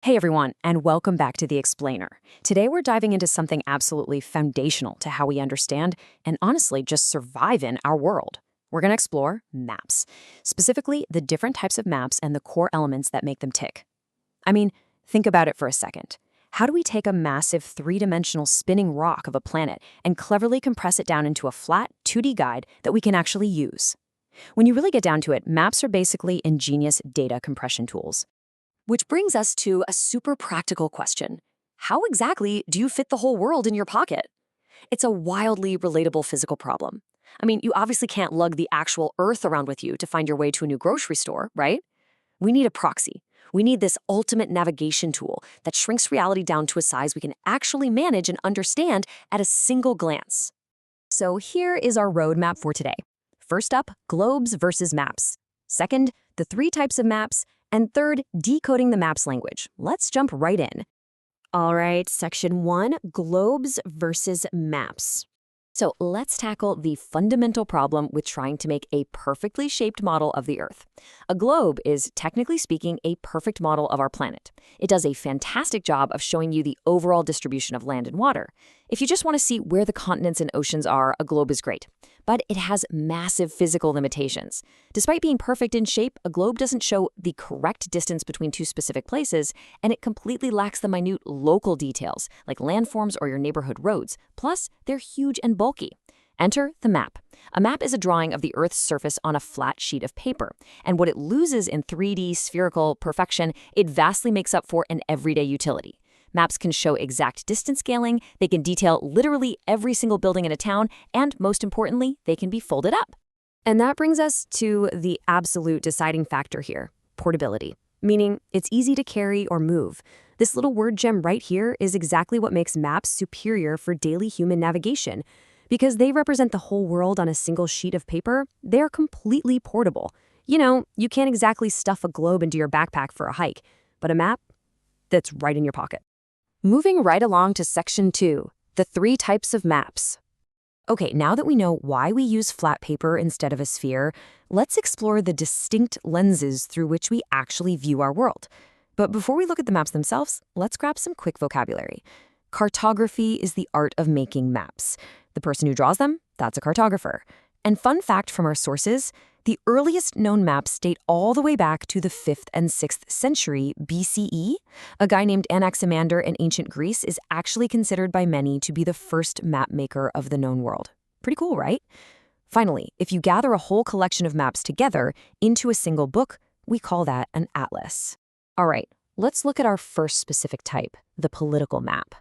Hey everyone, and welcome back to The Explainer. Today we're diving into something absolutely foundational to how we understand and honestly just survive in our world. We're going to explore maps, specifically the different types of maps and the core elements that make them tick. I mean, think about it for a second. How do we take a massive three-dimensional spinning rock of a planet and cleverly compress it down into a flat 2D guide that we can actually use? When you really get down to it, maps are basically ingenious data compression tools. Which brings us to a super practical question. How exactly do you fit the whole world in your pocket? It's a wildly relatable physical problem. I mean, you obviously can't lug the actual Earth around with you to find your way to a new grocery store, right? We need a proxy. We need this ultimate navigation tool that shrinks reality down to a size we can actually manage and understand at a single glance. So here is our roadmap for today. First up, globes versus maps. Second, the three types of maps. And third, decoding the maps language. Let's jump right in. All right, section 1, globes versus maps. So let's tackle the fundamental problem with trying to make a perfectly shaped model of the Earth. A globe is, technically speaking, a perfect model of our planet. It does a fantastic job of showing you the overall distribution of land and water. If you just want to see where the continents and oceans are, a globe is great. But it has massive physical limitations. Despite being perfect in shape, a globe doesn't show the correct distance between two specific places, and it completely lacks the minute local details, like landforms or your neighborhood roads. Plus, they're huge and bulky. Enter the map. A map is a drawing of the Earth's surface on a flat sheet of paper, and what it loses in 3D spherical perfection, it vastly makes up for in everyday utility. Maps can show exact distance scaling, they can detail literally every single building in a town, and most importantly, they can be folded up. And that brings us to the absolute deciding factor here, portability, meaning it's easy to carry or move. This little word gem right here is exactly what makes maps superior for daily human navigation. Because they represent the whole world on a single sheet of paper, they're completely portable. You know, you can't exactly stuff a globe into your backpack for a hike, but a map, that's right in your pocket. Moving right along to section 2, the three types of maps. Okay, now that we know why we use flat paper instead of a sphere, let's explore the distinct lenses through which we actually view our world. But before we look at the maps themselves, let's grab some quick vocabulary. Cartography is the art of making maps. The person who draws them, that's a cartographer. And fun fact from our sources, the earliest known maps date all the way back to the 5th and 6th century BCE. A guy named Anaximander in ancient Greece is actually considered by many to be the first map maker of the known world. Pretty cool, right? Finally, if you gather a whole collection of maps together into a single book, we call that an atlas. All right, let's look at our first specific type, the political map.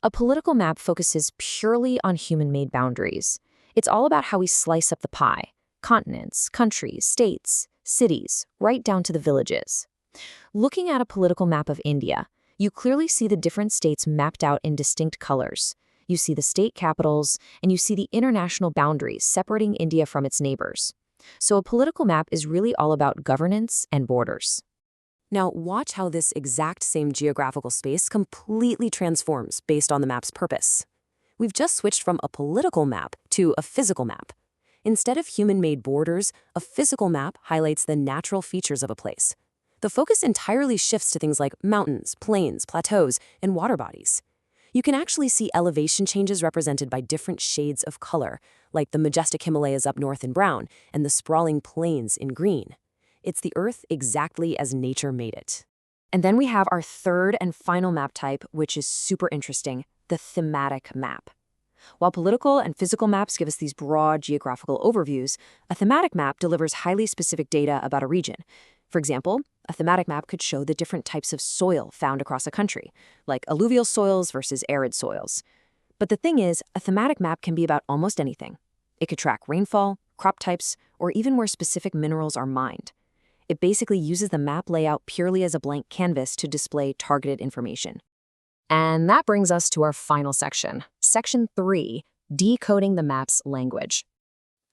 A political map focuses purely on human-made boundaries. It's all about how we slice up the pie. Continents, countries, states, cities, right down to the villages. Looking at a political map of India, you clearly see the different states mapped out in distinct colors. You see the state capitals, and you see the international boundaries separating India from its neighbors. So a political map is really all about governance and borders. Now watch how this exact same geographical space completely transforms based on the map's purpose. We've just switched from a political map to a physical map. Instead of human-made borders, a physical map highlights the natural features of a place. The focus entirely shifts to things like mountains, plains, plateaus, and water bodies. You can actually see elevation changes represented by different shades of color, like the majestic Himalayas up north in brown and the sprawling plains in green. It's the Earth exactly as nature made it. And then we have our third and final map type, which is super interesting, the thematic map. While political and physical maps give us these broad geographical overviews, a thematic map delivers highly specific data about a region. For example, a thematic map could show the different types of soil found across a country, like alluvial soils versus arid soils. But the thing is, a thematic map can be about almost anything. It could track rainfall, crop types, or even where specific minerals are mined. It basically uses the map layout purely as a blank canvas to display targeted information. And that brings us to our final section, Section 3, decoding the map's language.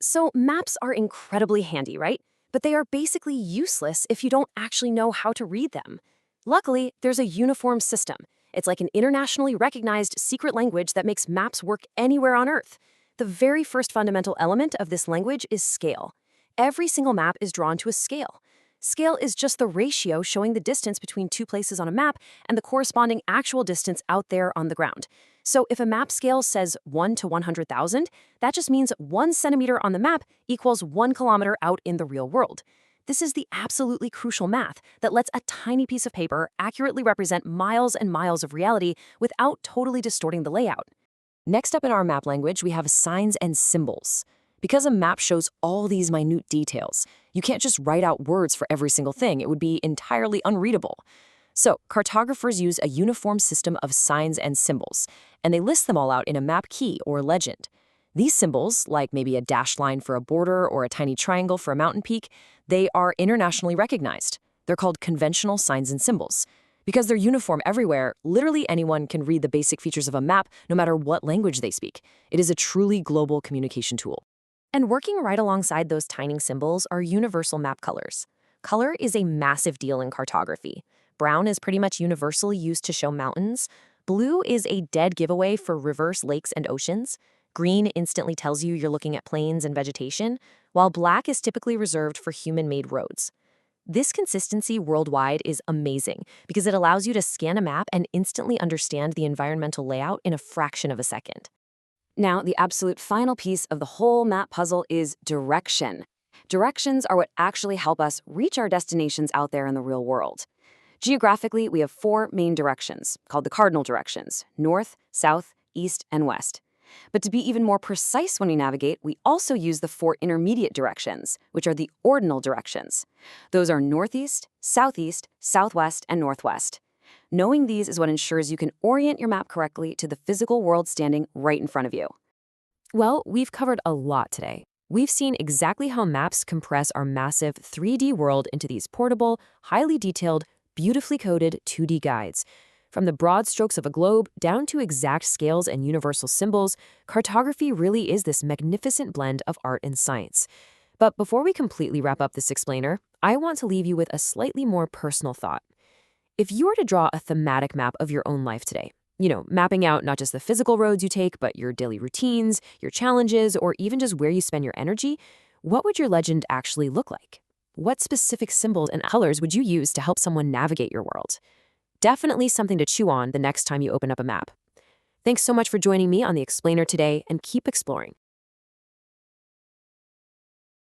So maps are incredibly handy, right? But they are basically useless if you don't actually know how to read them. Luckily, there's a uniform system. It's like an internationally recognized secret language that makes maps work anywhere on Earth. The very first fundamental element of this language is scale. Every single map is drawn to a scale. Scale is just the ratio showing the distance between two places on a map and the corresponding actual distance out there on the ground. So if a map scale says 1 to 100,000, that just means 1 centimeter on the map equals 1 kilometer out in the real world. This is the absolutely crucial math that lets a tiny piece of paper accurately represent miles and miles of reality without totally distorting the layout. Next up in our map language, we have signs and symbols. Because a map shows all these minute details, you can't just write out words for every single thing. It would be entirely unreadable. So, cartographers use a uniform system of signs and symbols, and they list them all out in a map key or legend. These symbols, like maybe a dashed line for a border or a tiny triangle for a mountain peak, they are internationally recognized. They're called conventional signs and symbols. Because they're uniform everywhere, literally anyone can read the basic features of a map no matter what language they speak. It is a truly global communication tool. And working right alongside those tiny symbols are universal map colors. Color is a massive deal in cartography. Brown is pretty much universally used to show mountains. Blue is a dead giveaway for rivers, lakes, and oceans. Green instantly tells you you're looking at plains and vegetation, while black is typically reserved for human-made roads. This consistency worldwide is amazing because it allows you to scan a map and instantly understand the environmental layout in a fraction of a second. Now, the absolute final piece of the whole map puzzle is direction. Directions are what actually help us reach our destinations out there in the real world. Geographically, we have 4 main directions, called the cardinal directions: north, south, east, and west. But to be even more precise when we navigate, we also use the 4 intermediate directions, which are the ordinal directions. Those are northeast, southeast, southwest, and northwest. Knowing these is what ensures you can orient your map correctly to the physical world standing right in front of you. Well, we've covered a lot today. We've seen exactly how maps compress our massive 3D world into these portable, highly detailed, beautifully coded 2D guides. From the broad strokes of a globe down to exact scales and universal symbols, cartography really is this magnificent blend of art and science. But before we completely wrap up this explainer, I want to leave you with a slightly more personal thought. If you were to draw a thematic map of your own life today, mapping out not just the physical roads you take, but your daily routines, your challenges, or even just where you spend your energy, what would your legend actually look like? What specific symbols and colors would you use to help someone navigate your world? Definitely something to chew on the next time you open up a map. Thanks so much for joining me on The Explainer today, and keep exploring.